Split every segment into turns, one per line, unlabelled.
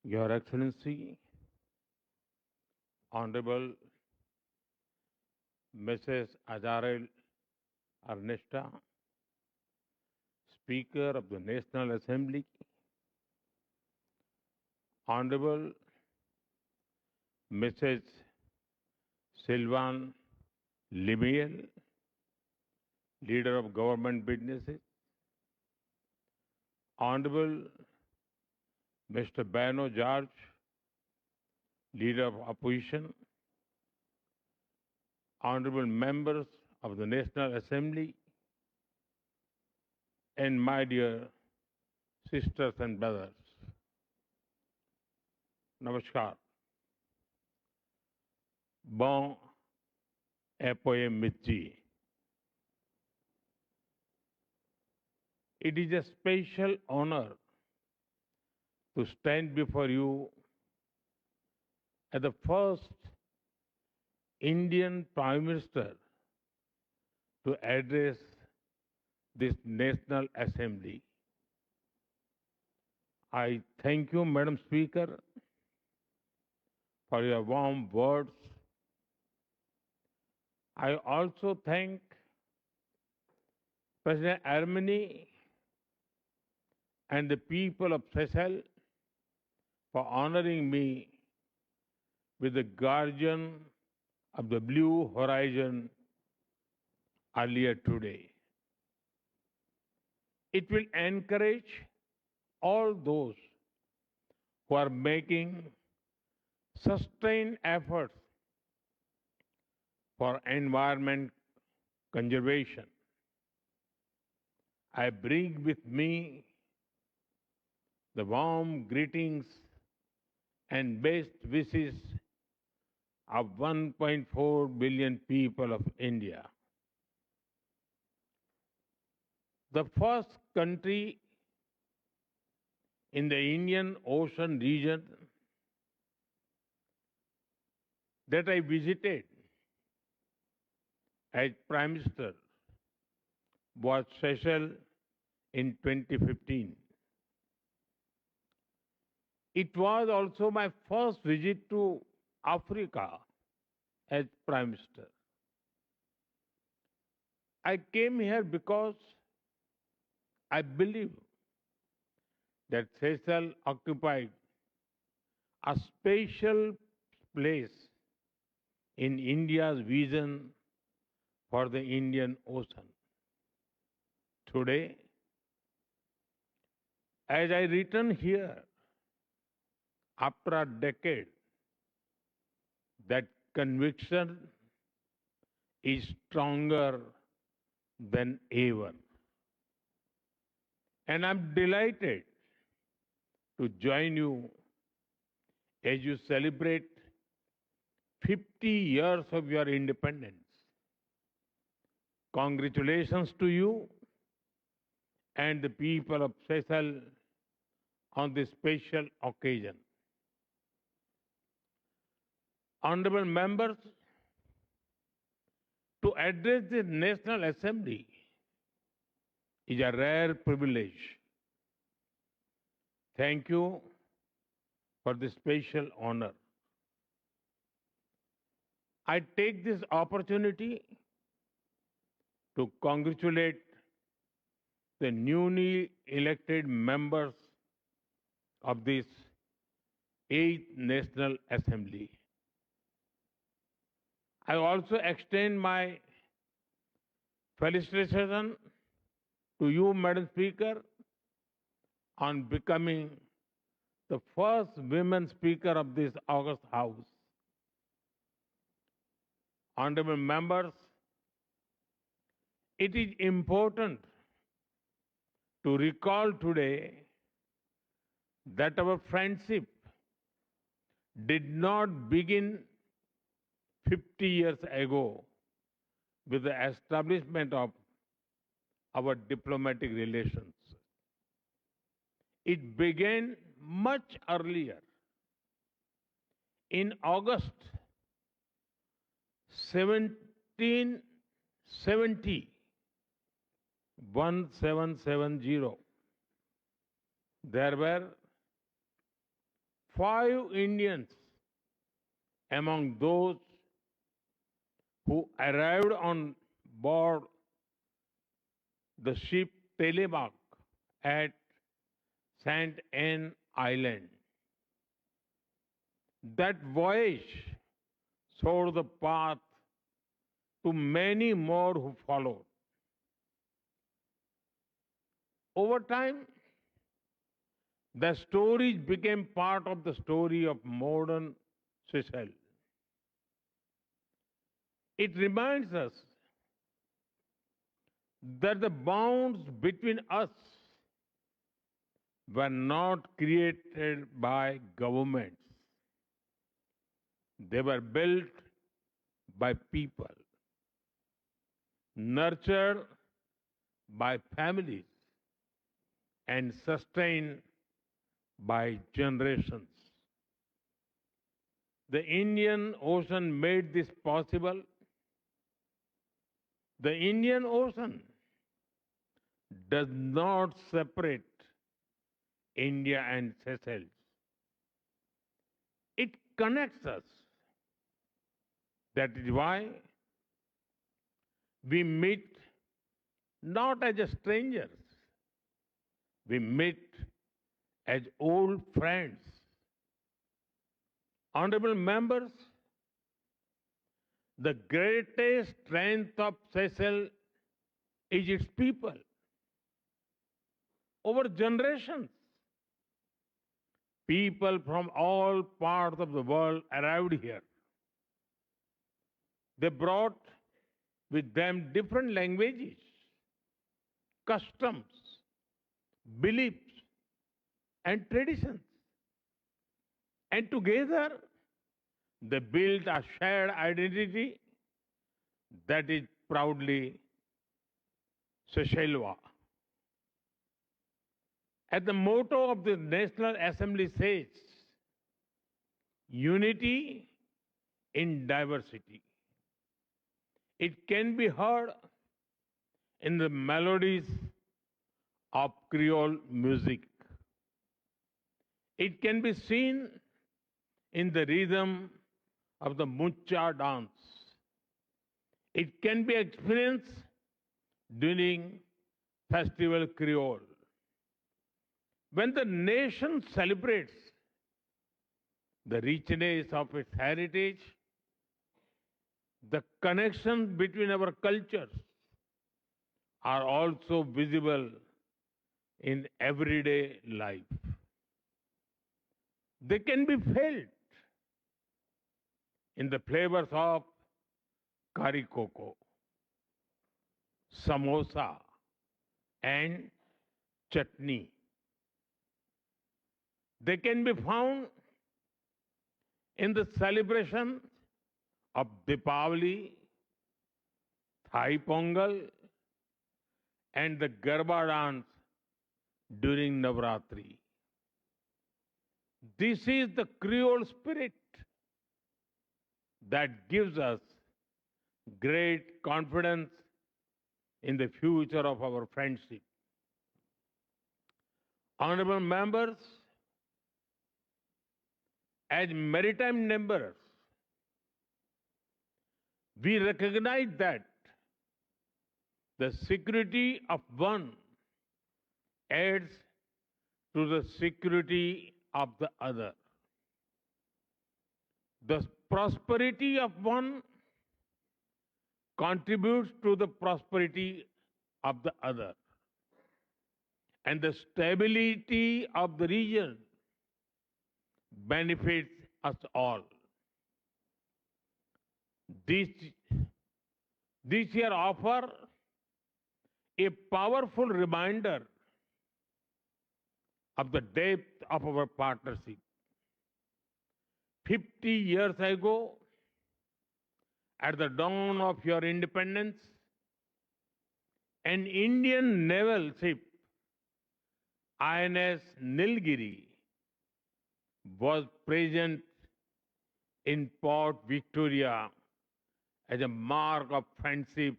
Your Excellency, Honorable Mrs. Azarel Ernesta, Speaker of the National Assembly, Honorable Mrs. Sylvan Limiel, Leader of Government Businesses, Honorable Mr. Bano George, Leader of Opposition, Honorable Members of the National Assembly, and my dear sisters and brothers, Namaskar. Bon apres-midi. It is a special honor to stand before you as the first Indian Prime Minister to address this National Assembly. I thank you, Madam Speaker, for your warm words. I also thank President Armeni and the people of Seychelles for honoring me with the Guardian of the Blue Horizon earlier today. It will encourage all those who are making sustained efforts for environment conservation. I bring with me the warm greetings and best wishes of 1.4 billion people of India. The first country in the Indian Ocean region that I visited as Prime Minister was Seychelles in 2015. It was also my first visit to Africa as Prime Minister. I came here because I believe that Seychelles occupied a special place in India's vision for the Indian Ocean. Today, as I return here after a decade, that conviction is stronger than ever. And I'm delighted to join you as you celebrate 50 years of your independence. Congratulations to you and the people of Seychelles on this special occasion. Honorable members, to address the National Assembly is a rare privilege. Thank you for this special honor. I take this opportunity to congratulate the newly elected members of this 8th National Assembly. I also extend my felicitation to you, Madam Speaker, on becoming the first women Speaker of this August House. Honorable members, it is important to recall today that our friendship did not begin 50 years ago with the establishment of our diplomatic relations. It began much earlier. In August 1770, 1770, there were 5 Indians among those who arrived on board the ship Telemark at Saint Anne Island. That voyage showed the path to many more who followed. Over time, the stories became part of the story of modern Seychelles. It reminds us that the bonds between us were not created by governments. They were built by people, nurtured by families, and sustained by generations. The Indian Ocean made this possible. The Indian Ocean does not separate India and Seychelles. It connects us. That is why we meet not as strangers, we meet as old friends. Honorable members, the greatest strength of Seychelles is its people. Over generations, people from all parts of the world arrived here. They brought with them different languages, customs, beliefs, and traditions. And together, they built a shared identity that is proudly Seychellois. As the motto of the National Assembly says, unity in diversity. It can be heard in the melodies of Creole music. It can be seen in the rhythm of the mucha dance. It can be experienced during Festival Creole. When the nation celebrates the richness of its heritage, the connections between our cultures are also visible in everyday life. They can be felt in the flavors of curry cocoa, samosa, and chutney. They can be found in the celebration of Deepavali, Thai Pongal, and the Garba dance during Navratri. This is the Creole spirit that gives us great confidence in the future of our friendship. Honorable members, as maritime members, we recognize that the security of one adds to the security of the other. The prosperity of one contributes to the prosperity of the other. And the stability of the region benefits us all. This, this year offer a powerful reminder of the depth of our partnership. 50 years ago, at the dawn of your independence, an Indian naval ship, INS Nilgiri, was present in Port Victoria as a mark of friendship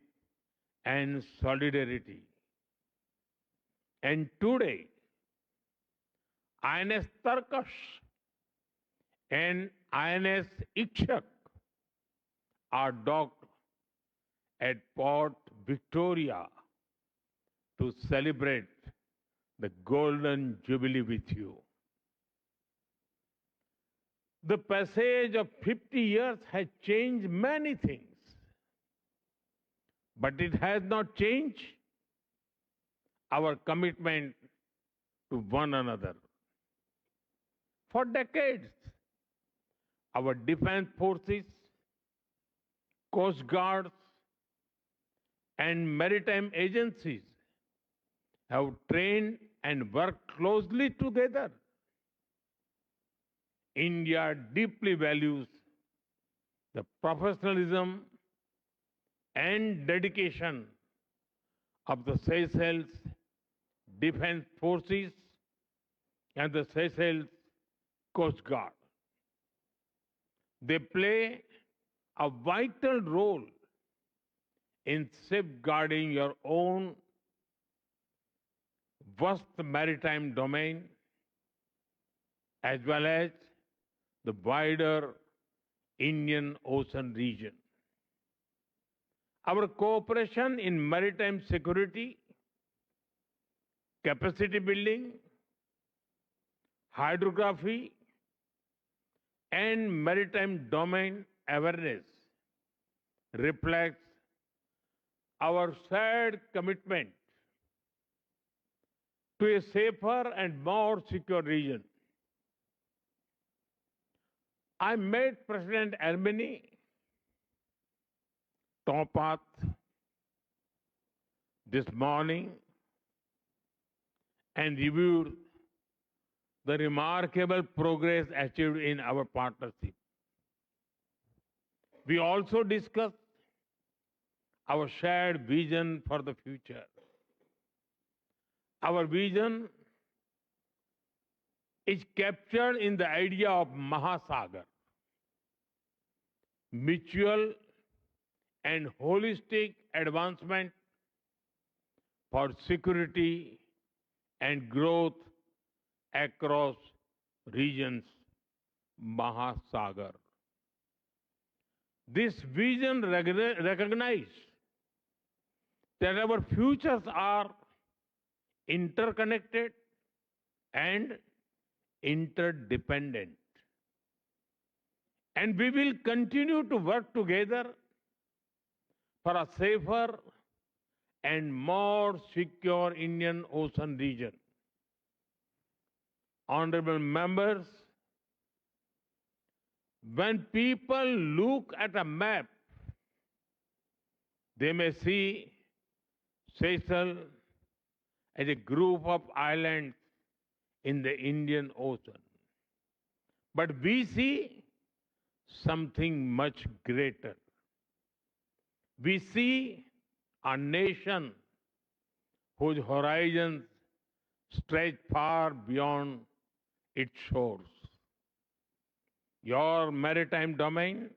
and solidarity. And today, INS Turkish and INS Ikshak are docked at Port Victoria to celebrate the Golden Jubilee with you. The passage of 50 years has changed many things, but it has not changed our commitment to one another. For decades, our defense forces, coast guards, and maritime agencies have trained and worked closely together. India deeply values the professionalism and dedication of the Seychelles Defense Forces and the Seychelles Coast Guard. They play a vital role in safeguarding your own vast maritime domain as well as the wider Indian Ocean region. Our cooperation in maritime security, capacity building, hydrography, and maritime domain awareness reflects our shared commitment to a safer and more secure region. I met President Armeni Topat this morning and reviewed the remarkable progress achieved in our partnership. We also discussed our shared vision for the future. Our vision is captured in the idea of Mahasagar, mutual and holistic advancement for security and growth across regions, Mahasagar. This vision recognizes that our futures are interconnected and interdependent. And we will continue to work together for a safer and more secure Indian Ocean region. Honorable members, when people look at a map, they may see Seychelles as a group of islands in the Indian Ocean. But we see something much greater. We see a nation whose horizons stretch far beyond its shores. Your maritime domain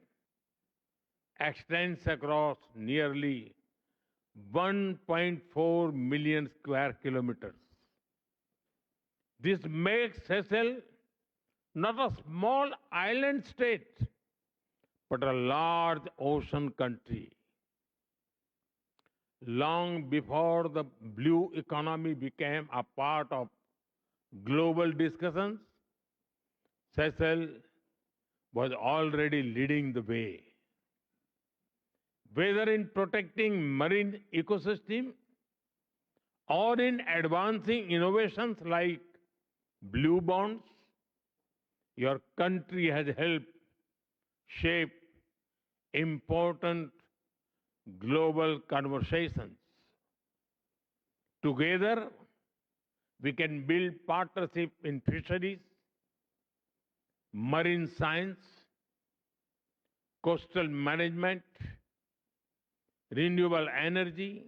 extends across nearly 1.4 million square kilometers. This makes Seychelles not a small island state, but a large ocean country. Long before the blue economy became a part of global discussions, Seychelles was already leading the way. Whether in protecting marine ecosystem or in advancing innovations like blue bonds, your country has helped shape important global conversations. Together, we can build partnership in fisheries, marine science, coastal management, renewable energy,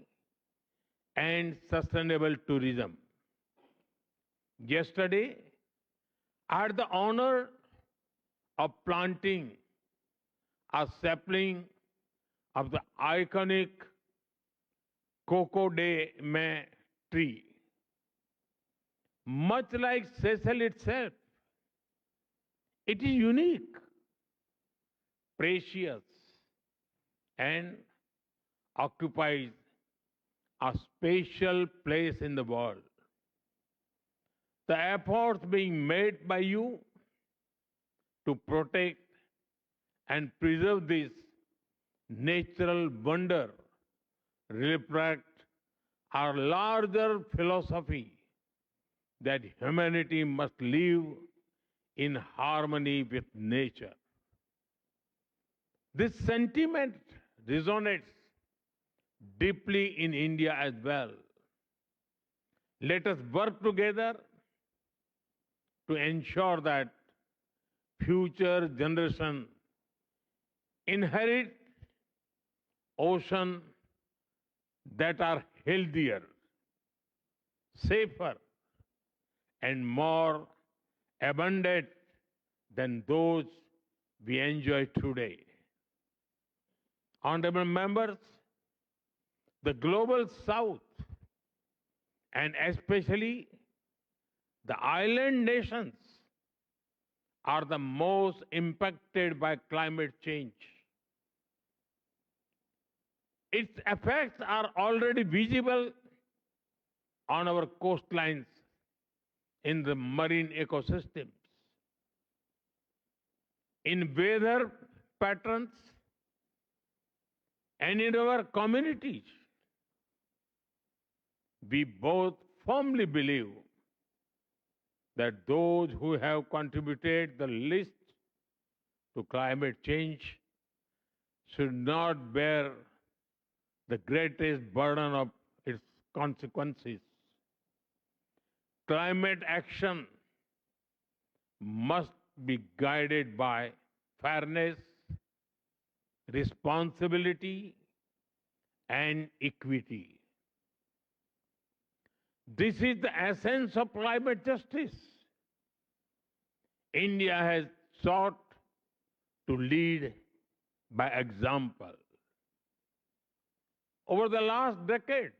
and sustainable tourism. Yesterday, I had the honor of planting a sapling of the iconic Coco de Mai tree. Much like Seychelles itself, It is unique, precious, and occupies a special place in the world. The efforts being made by you to protect and preserve this natural wonder reflect our larger philosophy that humanity must live in harmony with nature. This sentiment resonates deeply in India as well. Let us work together to ensure that future generations inherit oceans that are healthier, safer, and more abundant than those we enjoy today. Honorable members, the global south, and especially the island nations, are the most impacted by climate change. Its effects are already visible on our coastlines, in the marine ecosystems, in weather patterns, and in our communities. We both firmly believe that those who have contributed the least to climate change should not bear the greatest burden of its consequences. Climate action must be guided by fairness, responsibility, and equity. This is the essence of climate justice. India has sought to lead by example. Over the last decade,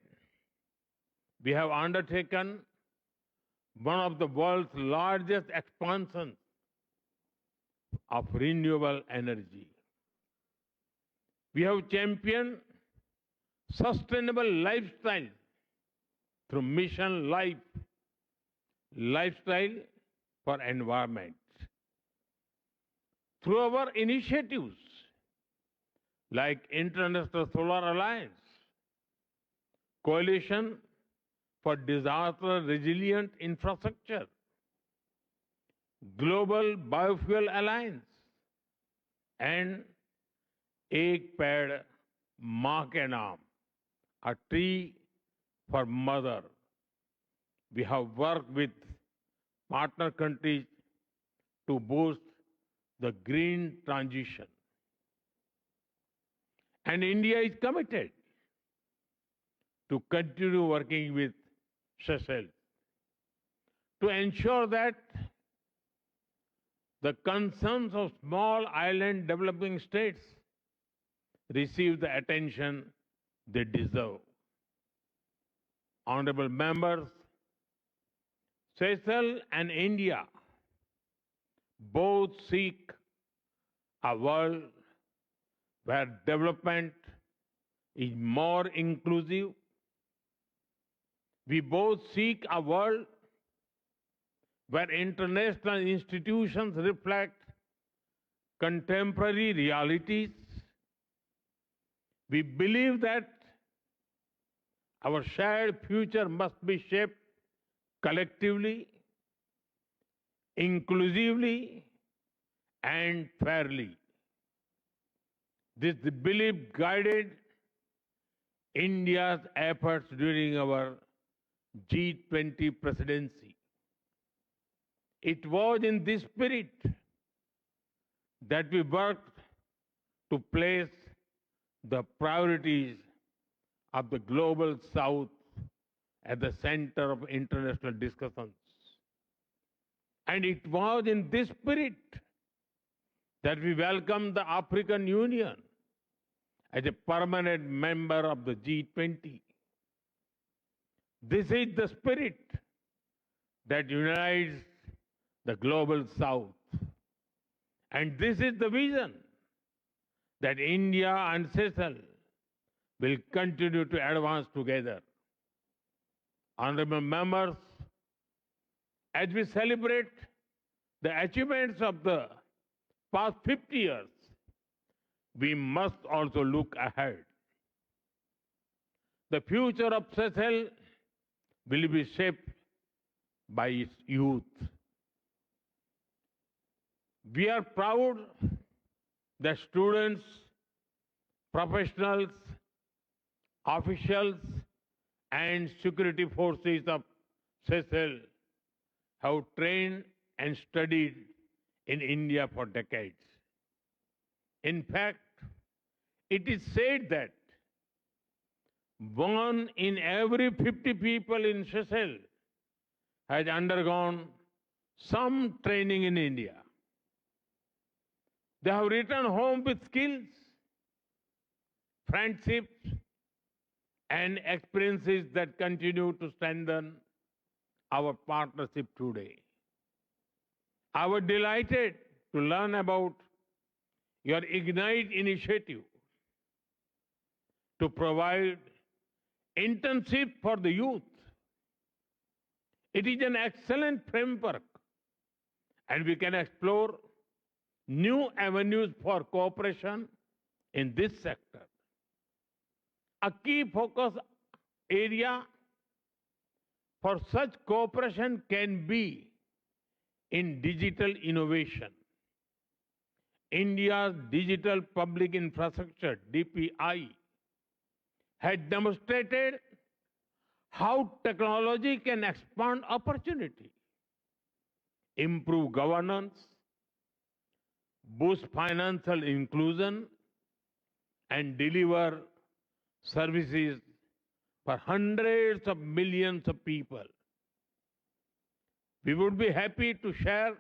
we have undertaken one of the world's largest expansions of renewable energy. We have championed sustainable lifestyle through Mission Life, Lifestyle for Environment. Through our initiatives like International Solar Alliance, Coalition for Disaster Resilient Infrastructure, Global Biofuel Alliance, and Ek Ped Maa Ke Naam, a tree for mother. We have worked with partner countries to boost the green transition. And India is committed to continue working with Seychelles to ensure that the concerns of small island developing states receive the attention they deserve. Honorable members, Seychelles and India both seek a world where development is more inclusive. We both seek a world where international institutions reflect contemporary realities. We believe that our shared future must be shaped collectively, inclusively, and fairly. This belief guided India's efforts during our G20 presidency. It was in this spirit that we worked to place the priorities of the global south at the center of international discussions. And it was in this spirit that we welcomed the African Union as a permanent member of the G20. This is the spirit that unites the global south. And this is the vision that India and Seychelles will continue to advance together. Honorable members, as we celebrate the achievements of the past 50 years, we must also look ahead. The future of Seychelles will be shaped by its youth. We are proud that students, professionals, officials, and security forces of Seychelles have trained and studied in India for decades. In fact, it is said that one in every 50 people in Seychelles has undergone some training in India. They have returned home with skills, friendships, and experiences that continue to strengthen our partnership today. I was delighted to learn about your Ignite initiative to provide internship for the youth. It is an excellent framework, and we can explore new avenues for cooperation in this sector. A key focus area for such cooperation can be in digital innovation. India's digital public infrastructure, DPI, has demonstrated how technology can expand opportunity, improve governance, boost financial inclusion, and deliver services for hundreds of millions of people. We would be happy to share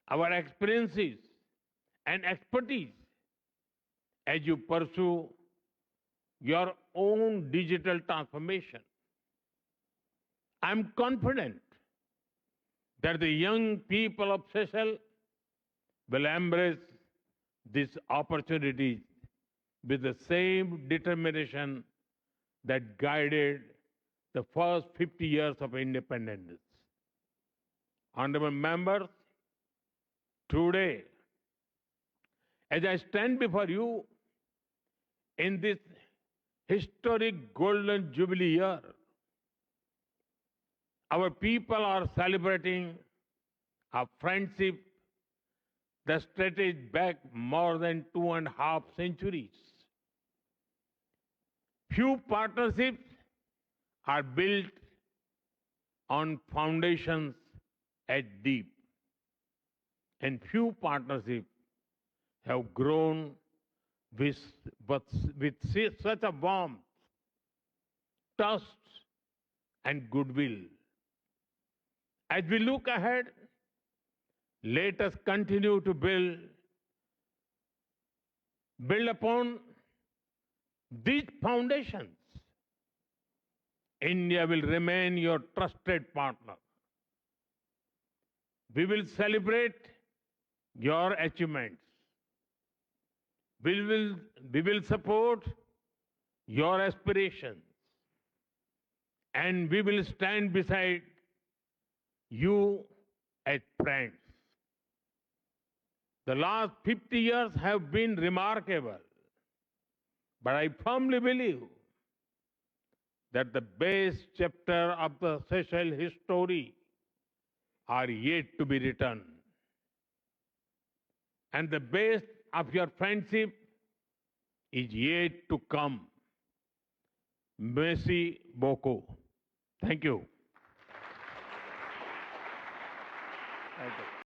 our experiences and expertise as you pursue your own digital transformation. I'm confident that the young people of Seychelles will embrace these opportunities with the same determination that guided the first 50 years of independence. Honorable members, today, as I stand before you in this historic Golden Jubilee year, our people are celebrating a friendship that stretches back more than 2.5 centuries. Few partnerships are built on foundations as deep, and few partnerships have grown with such a warmth, trust, and goodwill. As we look ahead, let us continue to build upon these foundations. India will remain your trusted partner. We will celebrate your achievements. We will support your aspirations, and we will stand beside you as friends. The last 50 years have been remarkable, but I firmly believe that the best chapter of the Seychelles history are yet to be written. And the best of your friendship is yet to come. Merci beaucoup. Thank you. Thank you.